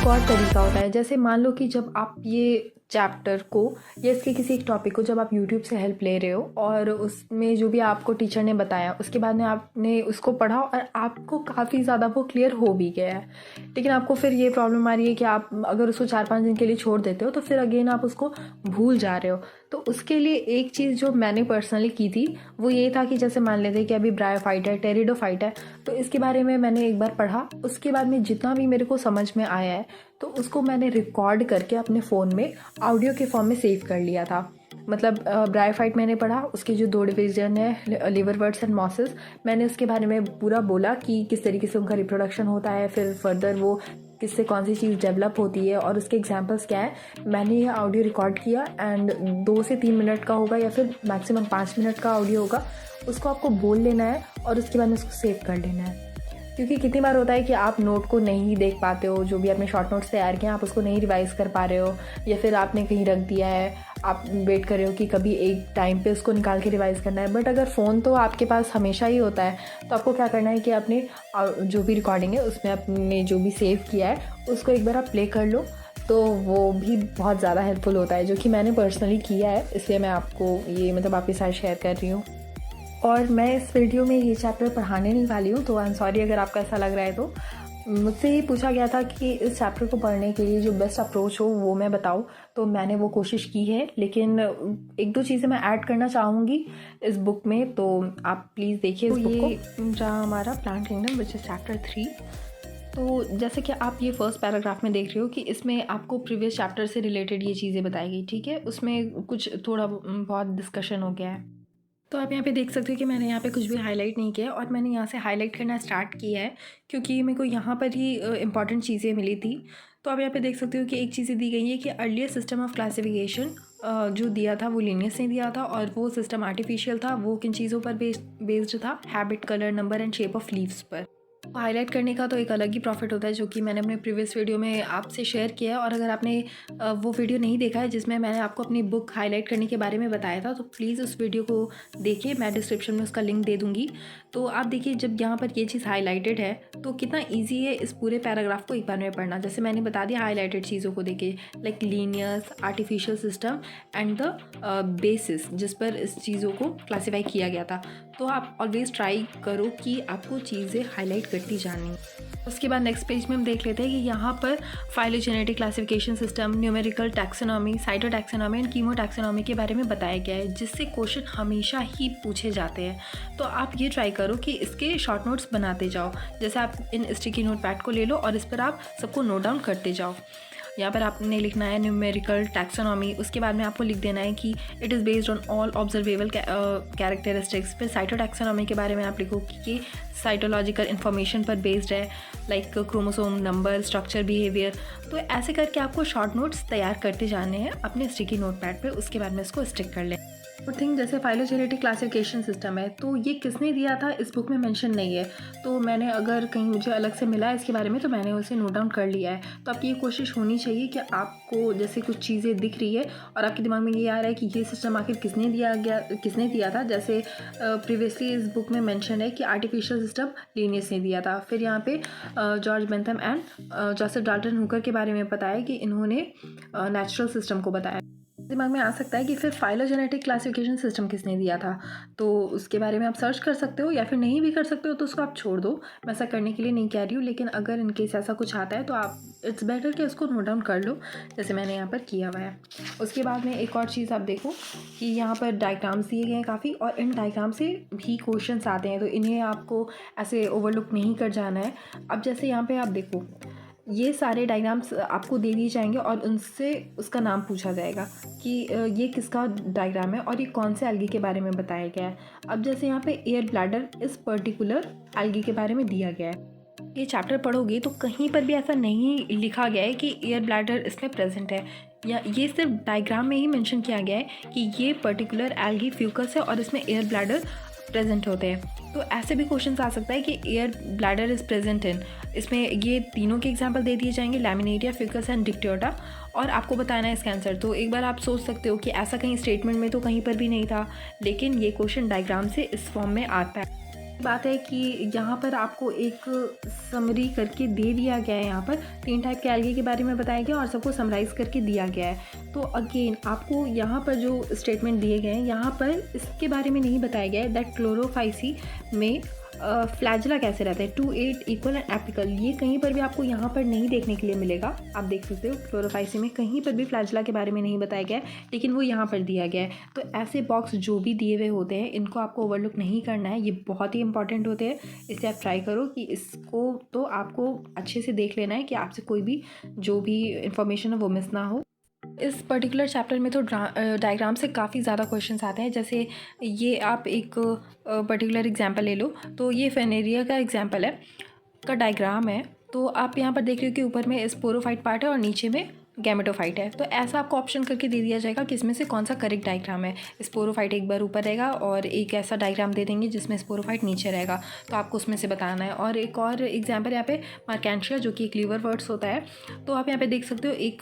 एक और तरीका होता है, जैसे मान लो कि जब आप ये चैप्टर को या इसके किसी एक टॉपिक को जब आप यूट्यूब से हेल्प ले रहे हो और उसमें जो भी आपको टीचर ने बताया उसके बाद में आपने उसको पढ़ा और आपको काफ़ी ज़्यादा वो क्लियर हो भी गया है, लेकिन आपको फिर ये प्रॉब्लम आ रही है कि आप अगर उसको 4-5 दिन के लिए छोड़ देते हो तो फिर अगेन आप उसको भूल जा रहे हो। तो उसके लिए एक चीज़ जो मैंने पर्सनली की थी वो ये था कि जैसे मान लेते कि अभी ब्रायोफाइट है, टेरिडोफाइट है, तो इसके बारे में मैंने एक बार पढ़ा, उसके बाद में जितना भी मेरे को समझ में आया है तो उसको मैंने रिकॉर्ड करके अपने फ़ोन में ऑडियो के फॉर्म में सेव कर लिया था। मतलब ब्रायोफाइट मैंने पढ़ा, उसके जो 2 डिवीजन है लिवरवर्ट्स एंड मॉसेस, मैंने उसके बारे में पूरा बोला कि किस तरीके से उनका रिप्रोडक्शन होता है, फिर फर्दर वो किससे कौन सी चीज़ डेवलप होती है और उसके एग्जांपल्स क्या है। मैंने ये ऑडियो रिकॉर्ड किया एंड 2 से 3 मिनट का होगा या फिर मैक्सिमम 5 मिनट का ऑडियो होगा, उसको आपको बोल लेना है और उसके बाद में उसको सेव कर लेना है। क्योंकि कितनी बार होता है कि आप नोट को नहीं देख पाते हो, जो भी आपने शॉर्ट नोट्स तैयार किए आप उसको नहीं रिवाइज कर पा रहे हो या फिर आपने कहीं रख दिया है, आप वेट कर रहे हो कि कभी एक टाइम पे उसको निकाल के रिवाइज करना है। बट अगर फ़ोन तो आपके पास हमेशा ही होता है, तो आपको क्या करना है कि अपने जो भी रिकॉर्डिंग है उसमें आपने जो भी सेव किया है उसको एक बार आप प्ले कर लो, तो वो भी बहुत ज़्यादा हेल्पफुल होता है, जो कि मैंने पर्सनली किया है, इसलिए मैं आपको ये मतलब आपके साथ शेयर कर रही हूँ। और मैं इस वीडियो में ये चैप्टर पढ़ाने नहीं वाली हूँ, तो आई एम सॉरी अगर आपको ऐसा लग रहा है। तो मुझसे ये पूछा गया था कि इस चैप्टर को पढ़ने के लिए जो बेस्ट अप्रोच हो वो मैं बताऊँ, तो मैंने वो कोशिश की है, लेकिन 1-2 चीज़ें मैं ऐड करना चाहूँगी इस बुक में, तो आप प्लीज़ देखिए इस बुक को। जहाँ हमारा plant kingdom which is chapter 3। तो जैसे कि आप ये फर्स्ट पैराग्राफ में देख रहे हो कि इसमें आपको प्रीवियस चैप्टर से रिलेटेड ये चीज़ें बताई गई, ठीक है। उसमें कुछ थोड़ा बहुत डिस्कशन हो गया है, तो आप यहाँ पे देख सकते हो कि मैंने यहाँ पे कुछ भी हाईलाइट नहीं किया है और मैंने यहाँ से हाईलाइट करना स्टार्ट किया है क्योंकि मेरे को यहाँ पर ही इंपॉर्टेंट चीज़ें मिली थी। तो आप यहाँ पे देख सकते हो कि एक चीज़ें दी गई है कि अर्लियर सिस्टम ऑफ क्लासिफिकेशन जो दिया था वो लिनियस ने दिया था और वो सिस्टम आर्टिफिशियल था। वो किन चीज़ों पर बेस्ड था? Habit, colour, number and shape of leaves पर। हाईलाइट करने का तो एक अलग ही प्रॉफिट होता है, जो कि मैंने अपने प्रीवियस वीडियो में आपसे शेयर किया है। और अगर आपने वो वीडियो नहीं देखा है जिसमें मैंने आपको अपनी बुक हाईलाइट करने के बारे में बताया था, तो प्लीज़ उस वीडियो को देखिए, मैं डिस्क्रिप्शन में उसका लिंक दे दूँगी। तो आप देखिए जब यहाँ पर ये चीज़ हाईलाइटेड है तो कितना ईजी है इस पूरे पैराग्राफ को एक बार में पढ़ना। जैसे मैंने बता दिया हाईलाइटेड चीज़ों को देखिए, like Linnaeus, artificial system and the basis जिस पर इस चीज़ों को क्लासीफाई किया गया था। तो आप ऑलवेज़ ट्राई करो कि आपको चीज़ें हाईलाइट करती जानी। उसके बाद नेक्स्ट पेज में हम देख लेते हैं कि यहाँ पर phylogenetic classification system, numerical taxonomy, cytotaxonomy and कीमोटैक्सोनॉमी के बारे में बताया गया है, जिससे क्वेश्चन हमेशा ही पूछे जाते हैं। तो आप ये ट्राई करो कि इसके शॉर्ट नोट्स बनाते जाओ। जैसे आप इन स्टिकी नोट पैड को ले लो और इस पर आप सबको नोट डाउन करते जाओ। यहाँ पर आपने लिखना है न्यूमेरिकल टैक्सोनॉमी, उसके बाद में आपको लिख देना है कि it is based on all observable characteristics. फिर साइटोटैक्सोनॉमी के बारे में आप लिखो कि ये साइटोलॉजिकल इन्फॉर्मेशन पर बेस्ड है, like chromosome number, structure, behaviour. तो ऐसे करके आपको शॉर्ट नोट्स तैयार करते जाने हैं अपने स्टिकी नोट पैड पर, उसके बाद में इसको स्टिक कर लें। थिंग जैसे फाइलोजेनेटिक क्लासिफिकेशन सिस्टम है, तो ये किसने दिया था इस बुक में मेंशन नहीं है, तो मैंने अगर कहीं मुझे अलग से मिला है इसके बारे में तो मैंने उसे नोट डाउन कर लिया है। तो आपकी ये कोशिश होनी चाहिए कि आपको जैसे कुछ चीज़ें दिख रही है और आपके दिमाग में ये आ रहा है कि ये सिस्टम आखिर किसने दिया था। जैसे प्रीवियसली इस बुक में मेंशन है कि आर्टिफिशियल सिस्टम लीनियस ने दिया था। फिर यहाँ पे George Bentham and Joseph Dalton Hooker के बारे में बताया कि इन्होंने नेचुरल सिस्टम को बताया। दिमाग में आ सकता है कि फिर फाइलोजेनेटिक क्लासिफिकेशन सिस्टम किसने दिया था, तो उसके बारे में आप सर्च कर सकते हो या फिर नहीं भी कर सकते हो तो उसको आप छोड़ दो। मैं ऐसा करने के लिए नहीं कह रही हूँ, लेकिन अगर इनकेस ऐसा कुछ आता है तो आप इट्स बेटर कि उसको नोट डाउन कर लो, जैसे मैंने यहाँ पर किया हुआ है। उसके बाद में एक और चीज़ आप देखो कि यहाँ पर डायग्राम्स दिए गए हैं काफ़ी, और इन डायग्राम से भी क्वेश्चंस आते हैं, तो इन्हें आपको ऐसे ओवरलुक नहीं कर जाना है। अब जैसे यहाँ पर आप देखो, ये सारे डायग्राम्स आपको दे दिए जाएंगे और उनसे उसका नाम पूछा जाएगा कि ये किसका डायग्राम है और ये कौन से एल्गी के बारे में बताया गया है। अब जैसे यहाँ पे एयर ब्लैडर इस पर्टिकुलर एल्गी के बारे में दिया गया है। ये चैप्टर पढ़ोगे तो कहीं पर भी ऐसा नहीं लिखा गया है कि एयर ब्लैडर इसमें प्रेजेंट है, या ये सिर्फ डायग्राम में ही मेंशन किया गया है कि ये पर्टिकुलर एल्गी फ्यूकस है और इसमें एयर ब्लैडर प्रेजेंट होते हैं। तो ऐसे भी क्वेश्चन आ सकता है कि air bladder is present in, इसमें ये तीनों के एग्जांपल दे दिए जाएंगे, लैमिनेरिया, फ्यूकस एंड डिक्टियोटा, और आपको बताना है इसका आंसर। तो एक बार आप सोच सकते हो कि ऐसा कहीं स्टेटमेंट में तो कहीं पर भी नहीं था, लेकिन ये क्वेश्चन डायग्राम से इस फॉर्म में आता है। बात है कि यहाँ पर आपको एक समरी करके दे दिया गया है। यहाँ पर 3 टाइप के एल्गे के बारे में बताया गया और सबको समराइज़ करके दिया गया है। तो अगेन आपको यहाँ पर जो स्टेटमेंट दिए गए हैं, यहाँ पर इसके बारे में नहीं बताया गया है दैट क्लोरोफाइसी में फ्लैजिला कैसे रहता है, 2-8 इक्वल एंड एपिकल। ये कहीं पर भी आपको यहाँ पर नहीं देखने के लिए मिलेगा। आप देख सकते हो क्लोरोफाइसी में कहीं पर भी फ्लैजिला के बारे में नहीं बताया गया है, लेकिन वो यहाँ पर दिया गया है। तो ऐसे बॉक्स जो भी दिए हुए होते हैं इनको आपको ओवरलुक नहीं करना है, ये बहुत ही इंपॉर्टेंट होते हैं। इसलिए आप ट्राई करो कि इसको तो आपको अच्छे से देख लेना है कि आपसे कोई भी जो भी इंफॉर्मेशन है वो मिस ना हो। इस पर्टिकुलर चैप्टर में तो डायग्राम से काफ़ी ज़्यादा क्वेश्चंस आते हैं। जैसे ये आप एक पर्टिकुलर एग्जांपल ले लो, तो ये फेनेरिया का एग्जांपल है का डायग्राम है। तो आप यहाँ पर देख रहे हो कि ऊपर में स्पोरोफाइट पार्ट है और नीचे में गैमेटोफाइट है। तो ऐसा आपको ऑप्शन करके दे दिया जाएगा कि इसमें से कौन सा करेक्ट डायग्राम है। स्पोरोफाइट एक बार ऊपर रहेगा और एक ऐसा डायग्राम दे देंगे जिसमें स्पोरोफाइट नीचे रहेगा, तो आपको उसमें से बताना है। और एक और एग्जांपल यहाँ पे मर्केंशिया जो कि एक लिवरवर्ट्स होता है। तो आप यहाँ पे देख सकते हो एक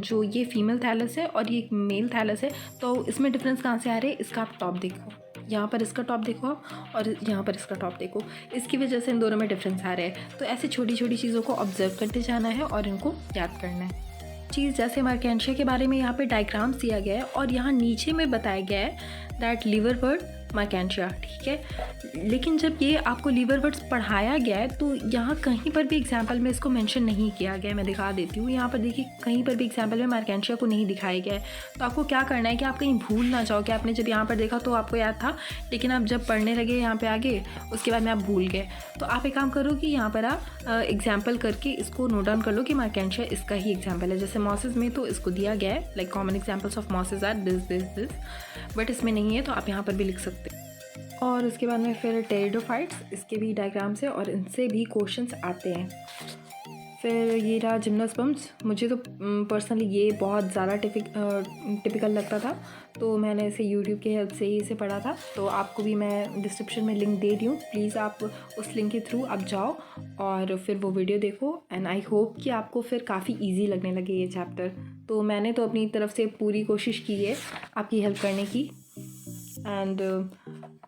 जो ये फीमेल थैलस है और ये एक मेल थैलस है। तो इसमें डिफरेंस कहाँ से आ रहे हैं, इसका आप टॉप देखो, यहाँ पर इसका टॉप देखो आप और यहाँ पर इसका टॉप देखो, इसकी वजह से इन दोनों में डिफरेंस आ रहे हैं। तो ऐसे छोटी छोटी चीज़ों को ऑब्जर्व करते जाना है और इनको याद करना है। चीज़ जैसे मर्केंशिया के बारे में यहाँ पे डायग्राम्स दिया गया है और यहाँ नीचे में बताया गया है दैट लिवरवर्ट मर्केंशिया, ठीक है। लेकिन जब ये आपको लिवरवर्ट्स पढ़ाया गया है तो यहाँ कहीं पर भी एग्जाम्पल में इसको मेंशन नहीं किया गया है। मैं दिखा देती हूँ, यहाँ पर देखिए कहीं पर भी एग्जाम्पल में मर्केंशिया को नहीं दिखाया गया है। तो आपको क्या करना है कि आप कहीं भूल ना जाओ कि आपने जब यहाँ पर देखा तो आपको याद था, लेकिन आप जब पढ़ने लगे यहाँ पे आगे उसके बाद में आप भूल गए। तो आप एक काम करो कि यहाँ पर आप एग्जाम्पल करके इसको नोट डाउन कर लो कि मर्केंशिया इसका ही एग्जाम्पल है। जैसे मॉसेस में तो इसको दिया गया है, like common examples of mosses are this, but इसमें नहीं है तो आप यहाँ पर भी लिख सकते हैं। और उसके बाद में फिर टेरिडोफाइट्स, इसके भी डायग्राम्स है और इनसे भी क्वेश्चंस आते हैं। फिर ये रहा जिम्नोस्पर्म्स। मुझे तो पर्सनली ये बहुत ज़्यादा टिपिकल लगता था, तो मैंने इसे यूट्यूब की हेल्प से ही इसे पढ़ा था। तो आपको भी मैं डिस्क्रिप्शन में लिंक दे रही हूँ, प्लीज़ आप उस लिंक के थ्रू आप जाओ और फिर वो वीडियो देखो। एंड आई होप कि आपको फिर काफ़ी ईजी लगने लगे ये चैप्टर। तो मैंने तो अपनी तरफ से पूरी कोशिश की है आपकी हेल्प करने की, एंड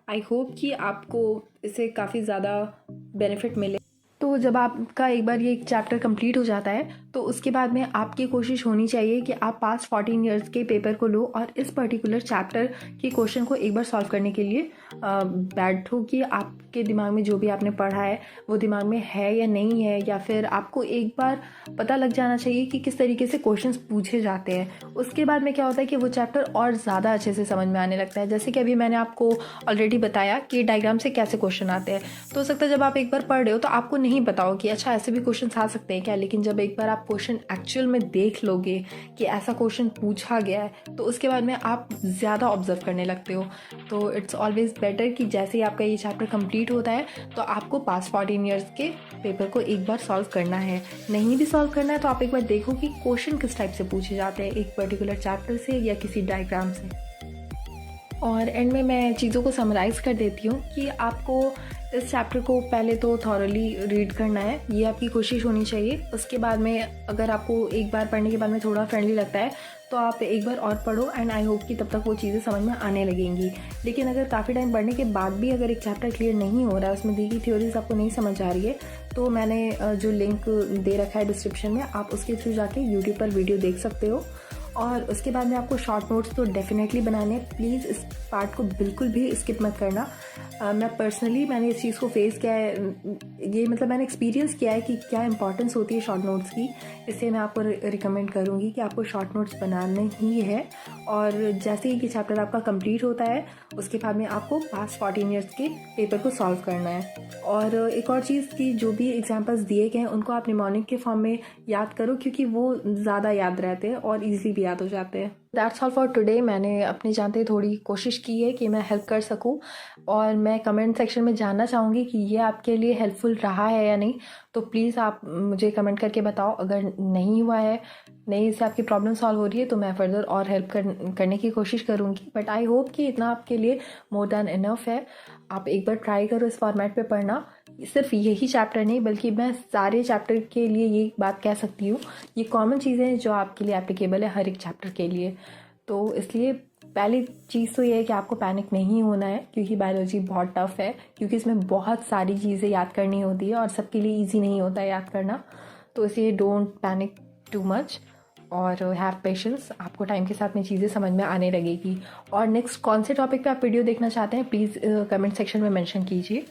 आई होप कि आपको इससे काफ़ी ज़्यादा बेनिफिट मिले। तो जब आपका एक बार ये चैप्टर कंप्लीट हो जाता है तो उसके बाद में आपकी कोशिश होनी चाहिए कि आप पास्ट 14 ईयर्स के पेपर को लो और इस पर्टिकुलर चैप्टर के क्वेश्चन को एक बार सॉल्व करने के लिए बैठो कि आपके दिमाग में जो भी आपने पढ़ा है वो दिमाग में है या नहीं है, या फिर आपको एक बार पता लग जाना चाहिए कि किस तरीके से क्वेश्चंस पूछे जाते हैं। उसके बाद में क्या होता है कि वो चैप्टर और ज़्यादा अच्छे से समझ में आने लगता है। जैसे कि अभी मैंने आपको ऑलरेडी बताया कि डायग्राम से कैसे क्वेश्चन आते हैं। तो हो सकता है जब आप एक बार पढ़ रहे हो तो आपको नहीं पता हो कि अच्छा ऐसे भी क्वेश्चन आ सकते हैं क्या, लेकिन जब एक बार आप क्वेश्चन एक्चुअल में देख लोगे कि ऐसा क्वेश्चन पूछा गया है तो उसके बाद में आप ज़्यादा ऑब्जर्व करने लगते हो। तो इट्स ऑलवेज बेटर कि जैसे ही आपका ये चैप्टर कंप्लीट होता है तो आपको पास्ट 14 ईयर्स के पेपर को एक बार सॉल्व करना है। नहीं भी सॉल्व करना है तो आप एक बार देखो कि क्वेश्चन किस टाइप से पूछे जाते हैं एक पर्टिकुलर चैप्टर से या किसी डायग्राम से। और एंड में मैं चीज़ों को समराइज़ कर देती हूँ कि आपको इस चैप्टर को पहले तो थॉरली रीड करना है, ये आपकी कोशिश होनी चाहिए। उसके बाद में अगर आपको एक बार पढ़ने के बाद में थोड़ा फ्रेंडली लगता है तो आप एक बार और पढ़ो, एंड आई होप कि तब तक वो चीज़ें समझ में आने लगेंगी। लेकिन अगर काफ़ी टाइम पढ़ने के बाद भी अगर एक चैप्टर क्लियर नहीं हो रहा है, उसमें दी गई थ्योरीज आपको नहीं समझ आ रही है, तो मैंने जो लिंक दे रखा है डिस्क्रिप्शन में, आप उसके थ्रू जाके यूट्यूब पर वीडियो देख सकते हो। और उसके बाद में आपको शॉर्ट नोट्स तो डेफिनेटली बनाने हैं। प्लीज़ इस पार्ट को बिल्कुल भी स्किप मत करना। मैं पर्सनली मैंने इस चीज़ को फेस किया है, ये मतलब मैंने एक्सपीरियंस किया है कि क्या इंपॉर्टेंस होती है शॉर्ट नोट्स की। इससे मैं आपको रिकमेंड करूँगी कि आपको शॉर्ट नोट्स बनाने ही है। और जैसे ही ये चैप्टर आपका कंप्लीट होता है उसके बाद में आपको पास्ट 14 ईयर्स के पेपर को सॉल्व करना है। और एक और चीज़ कि जो भी एग्जाम्पल्स दिए गए हैं उनको आप निमोनिक के फॉर्म में याद करो, क्योंकि वो ज़्यादा याद रहते हैं और ईजिली भी याद हो जाते हैं। That's all for today. मैंने अपने जानते थोड़ी कोशिश की है कि मैं हेल्प कर सकूं, और मैं कमेंट सेक्शन में जानना चाहूँगी कि ये आपके लिए हेल्पफुल रहा है या नहीं। तो प्लीज़ आप मुझे कमेंट करके बताओ। अगर नहीं हुआ है, नहीं इससे आपकी प्रॉब्लम सॉल्व हो रही है, तो मैं फर्दर और हेल्प करने की कोशिश करूँगी। बट आई होप कि इतना आपके लिए मोर दैन इनफ है। आप एक बार ट्राई करो इस फॉर्मेट पे पढ़ना। सिर्फ यही चैप्टर नहीं बल्कि मैं सारे चैप्टर के लिए ये बात कह सकती हूँ, ये कॉमन चीज़ें हैं जो आपके लिए एप्लीकेबल है हर एक चैप्टर के लिए। तो इसलिए पहली चीज़ तो ये है कि आपको पैनिक नहीं होना है, क्योंकि बायोलॉजी बहुत टफ है, क्योंकि इसमें बहुत सारी चीज़ें याद करनी होती है और सबके लिए ईजी नहीं होता है याद करना। तो इसलिए डोंट पैनिक टू मच और हैव पेशेंस, आपको टाइम के साथ में चीज़ें समझ में आने लगेगी। और नेक्स्ट कौन से टॉपिक पे आप वीडियो देखना चाहते हैं प्लीज़ कमेंट सेक्शन में मेंशन कीजिए,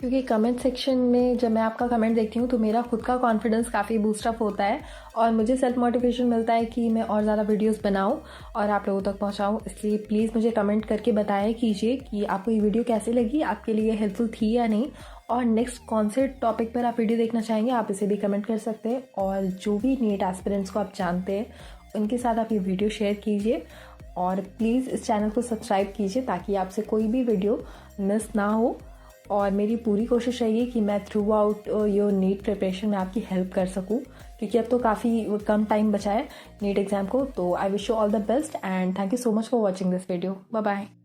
क्योंकि कमेंट सेक्शन में जब मैं आपका कमेंट देखती हूँ तो मेरा खुद का कॉन्फिडेंस काफ़ी बूस्टअप होता है और मुझे सेल्फ मोटिवेशन मिलता है कि मैं और ज़्यादा वीडियोस बनाऊँ और आप लोगों तक पहुँचाऊँ। इसलिए प्लीज़ मुझे कमेंट करके बताया कीजिए कि आपको ये वीडियो कैसी लगी, आपके लिए हेल्पफुल थी या नहीं, और नेक्स्ट कौन से टॉपिक पर आप वीडियो देखना चाहेंगे आप इसे भी कमेंट कर सकते हैं। और जो भी नीट एस्पिरेंट्स को आप जानते हैं उनके साथ आप ये वीडियो शेयर कीजिए और प्लीज़ इस चैनल को सब्सक्राइब कीजिए ताकि आपसे कोई भी वीडियो मिस ना हो। और मेरी पूरी कोशिश रहेगी कि मैं throughout your NEET preparation में आपकी हेल्प कर सकूं, क्योंकि अब तो काफ़ी कम टाइम बचा है नीट एग्ज़ाम को। तो I wish you all the best and thank you so much for watching this video. Bye bye.